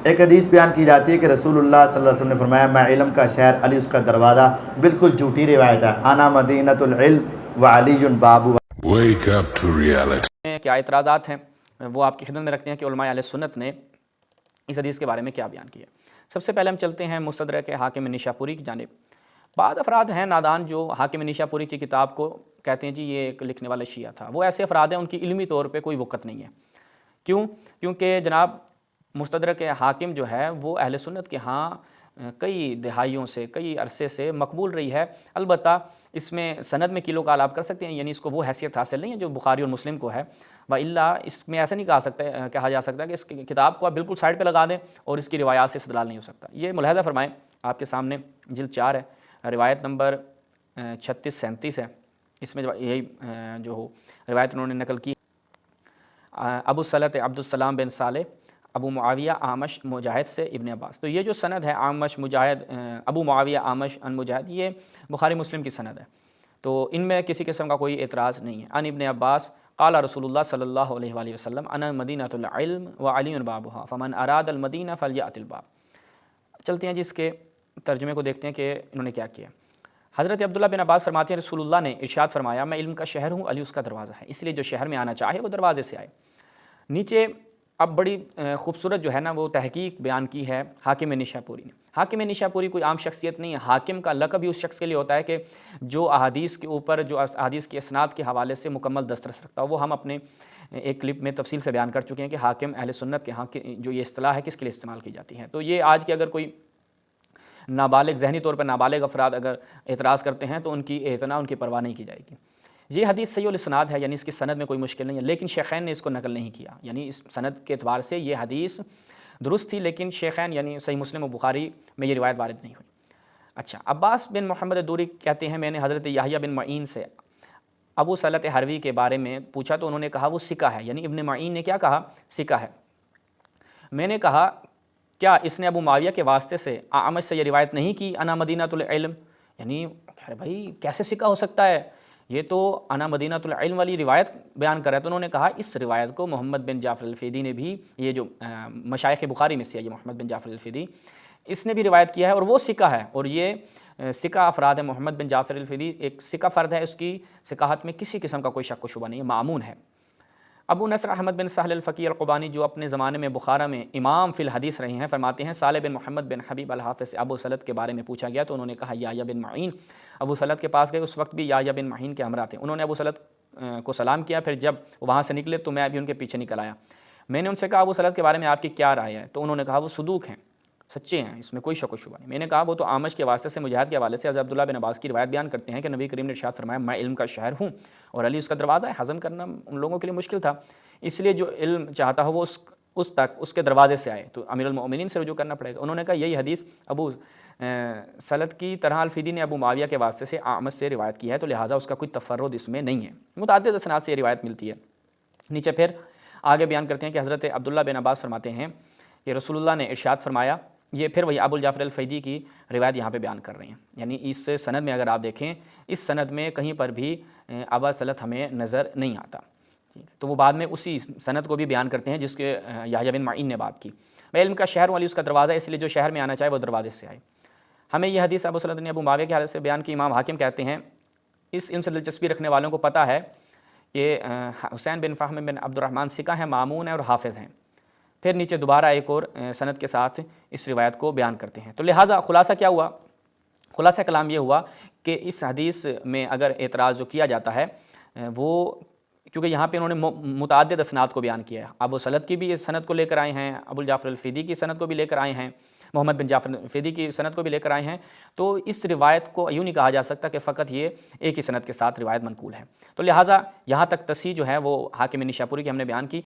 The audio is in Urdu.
ایک حدیث بیان کی جاتی ہے کہ رسول اللہ صلی اللہ علیہ وسلم نے فرمایا میں علم کا شہر علی اس کا دروازہ، بالکل جھوٹی روایت ہے، انا مدینۃ العلم وعلی باب۔ Wake up to reality۔ کیا اعتراضات ہیں وہ آپ کی خدمت میں رکھتے ہیں کہ علماء اہل سنت نے اس حدیث کے بارے میں کیا بیان کیا۔ سب سے پہلے ہم چلتے ہیں مستدرک حاکم نیشاپوری کی جانب۔ بعض افراد ہیں نادان جو حاکم نیشاپوری کی کتاب کو کہتے ہیں جی یہ ایک لکھنے والا شیعہ تھا، وہ ایسے افراد ہیں ان کی علمی طور پہ کوئی وقت نہیں ہے۔ کیونکہ جناب مستدرک حاکم جو ہے وہ اہل سنت کے ہاں کئی دہائیوں سے، کئی عرصے سے مقبول رہی ہے۔ البتہ اس میں سند میں کیلو کال آپ کر سکتے ہیں، یعنی اس کو وہ حیثیت حاصل نہیں ہے جو بخاری اور مسلم کو ہے، وإلا اس میں ایسا نہیں کہا جا سکتا کہ اس کتاب کو آپ بالکل سائڈ پہ لگا دیں اور اس کی روایات سے استدلال نہیں ہو سکتا۔ یہ ملاحظہ فرمائیں، آپ کے سامنے جلد 4 ہے، روایت نمبر 3637 ہے، اس میں یہی جو روایت انہوں نے نقل کی۔ ابو صلت عبد السلام بن صالح ابو معاویہ اعمش مجاہد سے ابن عباس۔ تو یہ جو سند ہے اعمش مجاہد ابو معاویہ اعمش ان مجاہد، یہ بخاری مسلم کی سند ہے، تو ان میں کسی قسم کا کوئی اعتراض نہیں ہے۔ ان ابن عباس قال رسول اللہ صلی اللہ علیہ وآلہ وسلم انا مدینۃ العلم وعلی بابها فمن اراد المدینہ فلیأت الباب۔ چلتے ہیں جی اس کے ترجمے کو دیکھتے ہیں کہ انہوں نے کیا کیا۔ حضرت عبداللہ بن عباس فرماتے ہیں رسول اللہ نے ارشاد فرمایا میں علم کا شہر ہوں، علی اس کا دروازہ ہے، اس لیے جو شہر میں آنا چاہے وہ دروازے سے آئے۔ نیچے اب بڑی خوبصورت جو ہے نا وہ تحقیق بیان کی ہے حاکم نیشاپوری نے۔ حاکم نیشاپوری کوئی عام شخصیت نہیں ہے، حاکم کا لقب بھی اس شخص کے لیے ہوتا ہے کہ جو احادیث کے اوپر، جو احادیث کی اسناد کے حوالے سے مکمل دسترس رکھتا ہے۔ وہ ہم اپنے ایک کلپ میں تفصیل سے بیان کر چکے ہیں کہ حاکم اہل سنت کے ہاں جو یہ اصطلاح ہے کس کے لیے استعمال کی جاتی ہے۔ تو یہ آج کے اگر کوئی نابالغ، ذہنی طور پر نابالغ افراد اگر اعتراض کرتے ہیں تو ان کی اعتنا، ان کی پرواہ نہیں کی جائے گی۔ یہ حدیث صحیح الاسناد ہے، یعنی اس کی سند میں کوئی مشکل نہیں ہے، لیکن شیخین نے اس کو نقل نہیں کیا، یعنی اس سند کے اعتبار سے یہ حدیث درست تھی، لیکن شیخین یعنی صحیح مسلم و بخاری میں یہ روایت وارد نہیں ہوئی۔ اچھا، عباس بن محمد دوری کہتے ہیں میں نے حضرت یحییٰ بن معین سے ابو صلت حروی کے بارے میں پوچھا تو انہوں نے کہا وہ ثقہ ہے، یعنی ابن معین نے کیا کہا؟ ثقہ ہے۔ میں نے کہا کیا اس نے ابو معاویہ کے واسطے سے اعمش سے یہ روایت نہیں کی انا مدینۃ العلم؟ یعنی کہہ رہے بھائی کیسے ثقہ ہو سکتا ہے، یہ تو انا مدینۃ العلم والی روایت بیان کر رہا ہے۔ تو انہوں نے کہا اس روایت کو محمد بن جعفر الفیدی نے بھی، یہ جو مشائخ بخاری میں سے ہے یہ محمد بن جعفر الفیدی، اس نے بھی روایت کیا ہے اور وہ ثقہ ہے، اور یہ ثقہ افراد ہے۔ محمد بن جعفر الفیدی ایک ثقہ فرد ہے، اس کی ثقاہت میں کسی قسم کا کوئی شک و شبہ نہیں ہے، معمون ہے۔ ابو نصر احمد بن سہل الفقی القبانی جو اپنے زمانے میں بخارا میں امام فی الحدیث رہے ہیں، فرماتے ہیں صالح بن محمد بن حبیب الحافظ سے ابو صلت کے بارے میں پوچھا گیا تو انہوں نے کہا یحییٰ بن معین۔ ابو صلت کے پاس گئے، اس وقت بھی یحییٰ بن معین کے ہمراہ تھے، انہوں نے ابو صلت کو سلام کیا، پھر جب وہاں سے نکلے تو میں بھی ان کے پیچھے نکل آیا۔ میں نے ان سے کہا ابو صلت کے بارے میں آپ کی کیا رائے ہے؟ تو انہوں نے کہا وہ صدوق ہیں، سچے ہیں، اس میں کوئی شک و شبہ نہیں۔ میں نے کہا وہ تو اعمش کے واسطے سے مجاہد کے حوالے سے حضرت عبداللہ بن عباس کی روایت بیان کرتے ہیں کہ نبی کریم نے ارشاد فرمایا میں علم کا شہر ہوں اور علی اس کا دروازہ ہے۔ ہضم کرنا ان لوگوں کے لیے مشکل تھا، اس لیے جو علم چاہتا ہو وہ اس تک اس کے دروازے سے آئے، تو امیر المؤمنین سے رجوع کرنا پڑے گا۔ انہوں نے کہا یہی حدیث ابو صلت کی طرح الفیدی نے ابو معاویہ کے واسطے سے اعمش سے روایت کی ہے، تو لہٰذا اس کا کوئی تفرد اس میں نہیں ہے، متعدد اسناد سے یہ روایت ملتی ہے۔ نیچے پھر آگے بیان کرتے ہیں کہ حضرت عبداللہ بن عباس فرماتے ہیں کہ رسول اللہ نے ارشاد فرمایا، یہ پھر وہی ابو الجعفر الفیدی کی روایت یہاں پہ بیان کر رہے ہیں، یعنی اس سند میں اگر آپ دیکھیں اس سند میں کہیں پر بھی ابا صلت ہمیں نظر نہیں آتا، تو وہ بعد میں اسی سند کو بھی بیان کرتے ہیں جس کے یحییٰ بن معین نے بات کی۔ میں علم کا شہر ہوں، علی اس کا دروازہ ہے، اس لیے جو شہر میں آنا چاہے وہ دروازے سے آئے۔ ہمیں یہ حدیث ابو صلت نے ابو معاویہ کے حوالے سے بیان کی۔ امام حاکم کہتے ہیں اس علم سے دلچسپی رکھنے والوں کو پتہ ہے کہ حسین بن فہم بن عبد الرحمن ثقہ ہیں، مامون ہیں اور حافظ ہیں۔ پھر نیچے دوبارہ ایک اور سند کے ساتھ اس روایت کو بیان کرتے ہیں۔ تو لہٰذا خلاصہ کیا ہوا؟ خلاصہ کلام یہ ہوا کہ اس حدیث میں اگر اعتراض جو کیا جاتا ہے وہ، کیونکہ یہاں پہ انہوں نے متعدد اسناد کو بیان کیا ہے، ابو صلت کی بھی اس سند کو لے کر آئے ہیں، ابو الجعفر الفیدی کی سند کو بھی لے کر آئے ہیں، محمد بن جعفر الفیدی کی سند کو بھی لے کر آئے ہیں، تو اس روایت کو یوں نہیں کہا جا سکتا کہ فقط یہ ایک ہی سند کے ساتھ روایت منقول ہے۔ تو لہٰذا یہاں تک تصحیح جو ہے وہ حاکم نیشاپوری کی ہم نے بیان کی۔